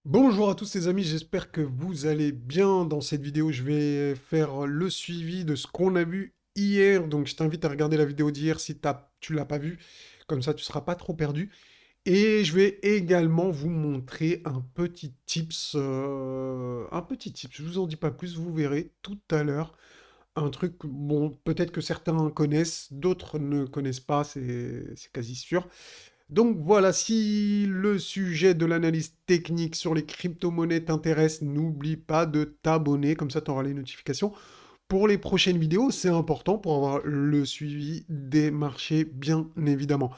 Bonjour à tous les amis, j'espère que vous allez bien. Dans cette vidéo, je vais faire le suivi de ce qu'on a vu hier. Donc, je t'invite à regarder la vidéo d'hier si tu l'as pas vue. Comme ça, tu seras pas trop perdu. Et je vais également vous montrer un petit tips. Un petit tips, je vous en dis pas plus, vous verrez tout à l'heure. Un truc, bon, peut-être que certains connaissent, d'autres ne connaissent pas, c'est quasi sûr. Donc voilà, si le sujet de l'analyse technique sur les crypto-monnaies t'intéresse, n'oublie pas de t'abonner, comme ça tu auras les notifications. Pour les prochaines vidéos, c'est important pour avoir le suivi des marchés, bien évidemment.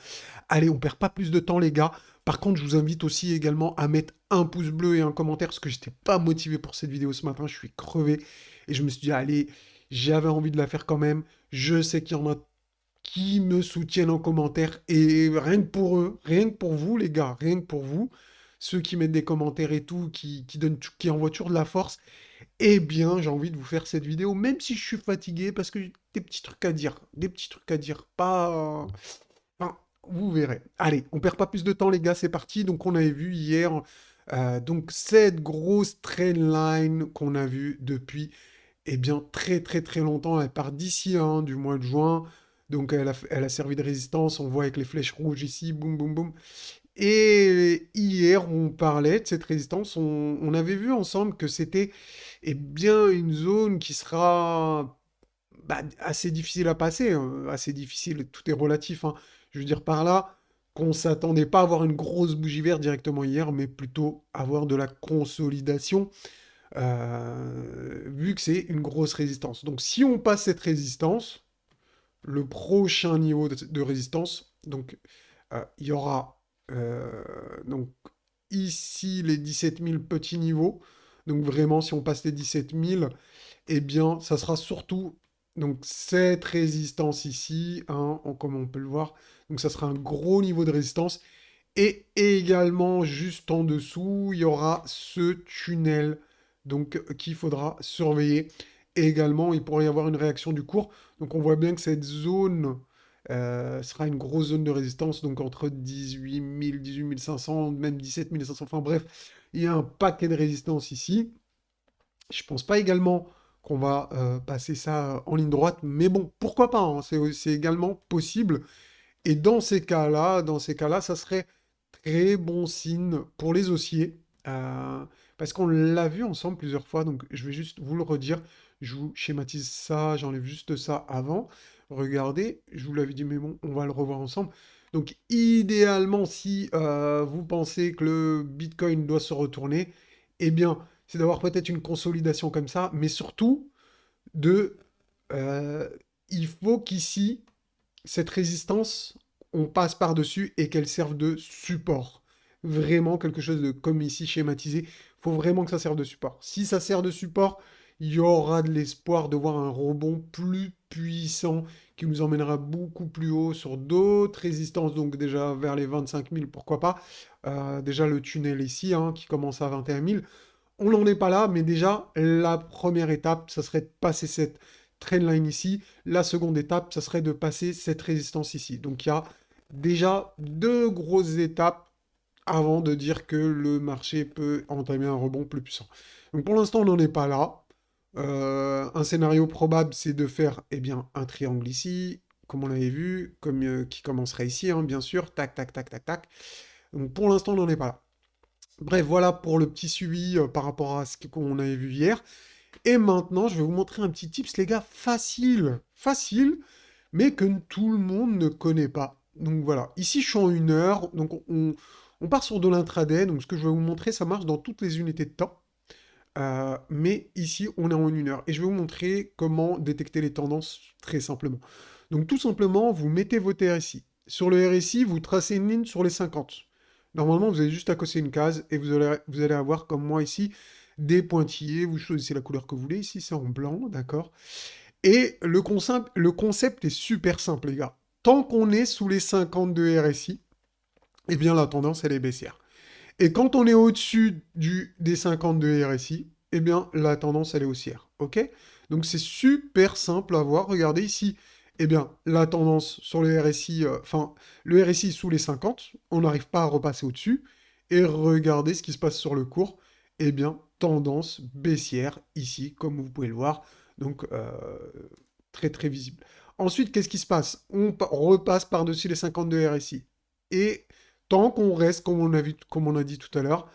Allez, on perd pas plus de temps les gars. Par contre, je vous invite aussi également à mettre un pouce bleu et un commentaire, parce que j'étais pas motivé pour cette vidéo ce matin, je suis crevé. Et je me suis dit, allez, j'avais envie de la faire quand même. Je sais qu'il y en a qui me soutiennent en commentaire. Et rien que pour eux, rien que pour vous, les gars, rien que pour vous, ceux qui mettent des commentaires et tout, qui envoient toujours de la force, eh bien, j'ai envie de vous faire cette vidéo, même si je suis fatigué, parce que j'ai des petits trucs à dire. Des petits trucs à dire. Pas. Enfin, vous verrez. Allez, on perd pas plus de temps, les gars, c'est parti. Donc, on avait vu hier. Donc, cette grosse trendline qu'on a vue depuis bien, très très très longtemps. Elle part d'ici, hein, du mois de juin. Donc elle a servi de résistance. On voit avec les flèches rouges ici, boum boum boum. Et hier, on parlait de cette résistance. On avait vu ensemble que c'était bien une zone qui sera assez difficile à passer, hein, assez difficile, tout est relatif, hein. Je veux dire par là qu'on s'attendait pas à avoir une grosse bougie verte directement hier, mais plutôt avoir de la consolidation vu que c'est une grosse résistance. Donc si on passe cette résistance, le prochain niveau de résistance, donc il y aura donc ici les 17 000 petits niveaux. Donc vraiment, si on passe les 17 000, eh bien, ça sera surtout donc cette résistance ici, hein, comme on peut le voir. Donc ça sera un gros niveau de résistance. Et également, juste en dessous, il y aura ce tunnel donc qu'il faudra surveiller. Et également, il pourrait y avoir une réaction du cours. Donc on voit bien que cette zone sera une grosse zone de résistance, donc entre 18 000, 18 500, même 17 500. Enfin bref, il y a un paquet de résistance ici. Je pense pas également qu'on va passer ça en ligne droite, mais bon, pourquoi pas, hein, c'est également possible. Et dans ces cas-là, ça serait très bon signe pour les haussiers, parce qu'on l'a vu ensemble plusieurs fois, donc je vais juste vous le redire, je vous schématise ça, j'enlève juste ça avant. Regardez, je vous l'avais dit, mais bon, on va le revoir ensemble. Donc idéalement, si vous pensez que le Bitcoin doit se retourner, eh bien, c'est d'avoir peut-être une consolidation comme ça, mais surtout de... euh, il faut qu'ici, cette résistance, on passe par-dessus et qu'elle serve de support. Vraiment quelque chose de, comme ici schématisé, il faut vraiment que ça serve de support. Si ça sert de support, il y aura de l'espoir de voir un rebond plus puissant qui nous emmènera beaucoup plus haut sur d'autres résistances, donc déjà vers les 25 000, pourquoi pas. Déjà le tunnel ici, hein, qui commence à 21 000. On n'en est pas là, mais déjà, la première étape, ça serait de passer cette trendline ici. La seconde étape, ça serait de passer cette résistance ici. Donc il y a déjà deux grosses étapes avant de dire que le marché peut entamer un rebond plus puissant. Donc pour l'instant, on n'en est pas là. Un scénario probable, c'est de faire un triangle ici, comme on l'avait vu, qui commencerait ici, hein, bien sûr. Tac, tac, tac, tac, tac. Donc pour l'instant, on n'en est pas là. Bref, voilà pour le petit suivi par rapport à ce qu'on avait vu hier. Et maintenant, je vais vous montrer un petit tips, les gars, facile, facile, mais que tout le monde ne connaît pas. Donc voilà, ici je suis en 1 heure, donc on part sur de l'intraday, donc ce que je vais vous montrer, ça marche dans toutes les unités de temps. Mais ici, on est en 1 heure. Et je vais vous montrer comment détecter les tendances très simplement. Donc tout simplement, vous mettez votre RSI. Sur le RSI, vous tracez une ligne sur les 50. Normalement, vous avez juste à cocher une case et vous allez avoir, comme moi ici, des pointillés. Vous choisissez la couleur que vous voulez. Ici, c'est en blanc, d'accord? Et le concept est super simple, les gars. Tant qu'on est sous les 50 de RSI, eh bien la tendance, elle est baissière. Et quand on est au-dessus des 50 de RSI, eh bien, la tendance, elle est haussière. OK? Donc, c'est super simple à voir. Regardez ici, eh bien, la tendance sur le RSI, le RSI sous les 50, on n'arrive pas à repasser au-dessus. Et regardez ce qui se passe sur le cours. Eh bien, tendance baissière ici, comme vous pouvez le voir. Donc, très très visible. Ensuite, qu'est-ce qui se passe? On repasse par-dessus les 52 RSI. Et tant qu'on reste, comme on a dit tout à l'heure,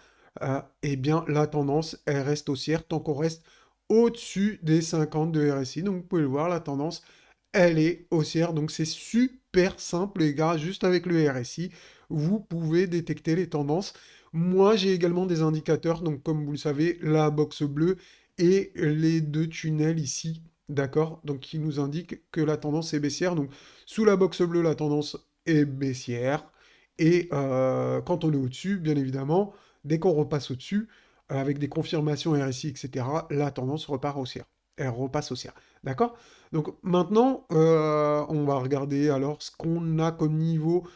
eh bien, la tendance, elle reste haussière tant qu'on reste au-dessus des 52 RSI. Donc, vous pouvez le voir, la tendance, elle est haussière. Donc, c'est super simple, les gars. Juste avec le RSI, vous pouvez détecter les tendances. Moi, j'ai également des indicateurs. Donc, comme vous le savez, la box bleue et les deux tunnels ici. D'accord? Donc, qui nous indiquent que la tendance est baissière. Donc, sous la box bleue, la tendance est baissière. Et quand on est au-dessus, bien évidemment, dès qu'on repasse au-dessus, avec des confirmations RSI, etc., la tendance repart haussière. Elle repasse haussière. D'accord? Donc maintenant, on va regarder alors ce qu'on a comme niveau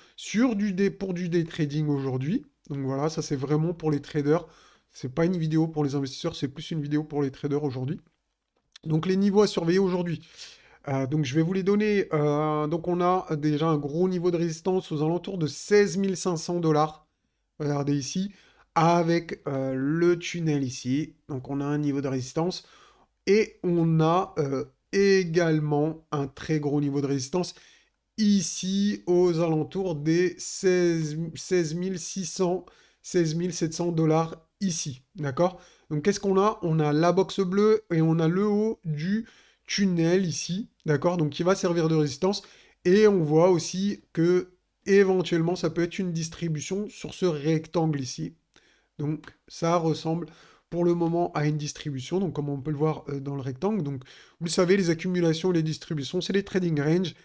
pour du day trading aujourd'hui. Donc voilà, ça c'est vraiment pour les traders. C'est pas une vidéo pour les investisseurs, c'est plus une vidéo pour les traders aujourd'hui. Donc les niveaux à surveiller aujourd'hui. Donc je vais vous les donner. Donc on a déjà un gros niveau de résistance aux alentours de 16 500 $. Regardez ici, avec le tunnel ici. Donc on a un niveau de résistance. Et on a également un très gros niveau de résistance ici aux alentours des 16 600, 16 700 $ ici. D'accord? Donc qu'est-ce qu'on a? On a la box bleue et on a le haut du tunnel ici. D'accord? Donc qui va servir de résistance. Et on voit aussi que éventuellement ça peut être une distribution sur ce rectangle ici. Donc ça ressemble pour le moment à une distribution, donc comme on peut le voir dans le rectangle. Donc vous savez, les accumulations et les distributions, c'est les trading range,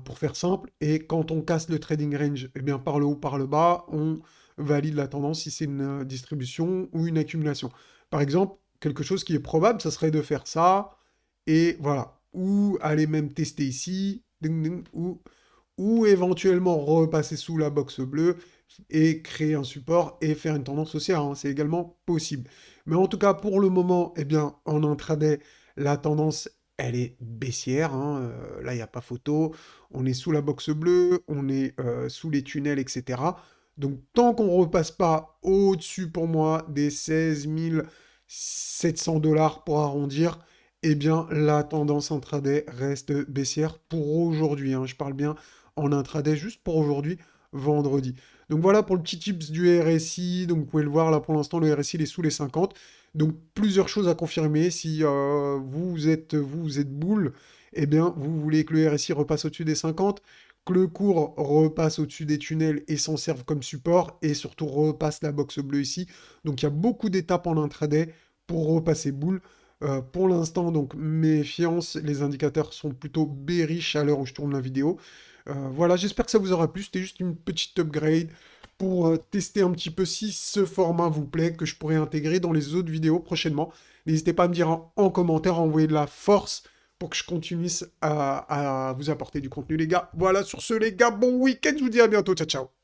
pour faire simple. Et quand on casse le trading range, eh bien par le haut, par le bas, on valide la tendance si c'est une distribution ou une accumulation. Par exemple, quelque chose qui est probable, ça serait de faire ça, et voilà. Ou aller même tester ici, ding, ding, ou éventuellement repasser sous la box bleue et créer un support et faire une tendance haussière, hein. C'est également possible. Mais en tout cas, pour le moment, eh bien, en intraday, la tendance, elle est baissière, hein. Là, il n'y a pas photo. On est sous la box bleue, on est sous les tunnels, etc. Donc, tant qu'on ne repasse pas au-dessus, pour moi, des 16 700 $ pour arrondir, eh bien, la tendance intraday reste baissière pour aujourd'hui, hein. Je parle bien en intraday juste pour aujourd'hui, vendredi. Donc voilà pour le petit tips du RSI. Donc vous pouvez le voir là pour l'instant, le RSI il est sous les 50. Donc plusieurs choses à confirmer. Si vous êtes boule, eh bien vous voulez que le RSI repasse au-dessus des 50, que le cours repasse au-dessus des tunnels et s'en serve comme support, et surtout repasse la box bleue ici. Donc il y a beaucoup d'étapes en intraday pour repasser boule. Pour l'instant, donc méfiance, les indicateurs sont plutôt bearish à l'heure où je tourne la vidéo. Voilà, j'espère que ça vous aura plu. C'était juste une petite upgrade pour tester un petit peu si ce format vous plaît, que je pourrais intégrer dans les autres vidéos prochainement. N'hésitez pas à me dire en commentaire, à envoyer de la force pour que je continue à vous apporter du contenu, les gars. Voilà, sur ce, les gars, bon week-end. Je vous dis à bientôt. Ciao, ciao.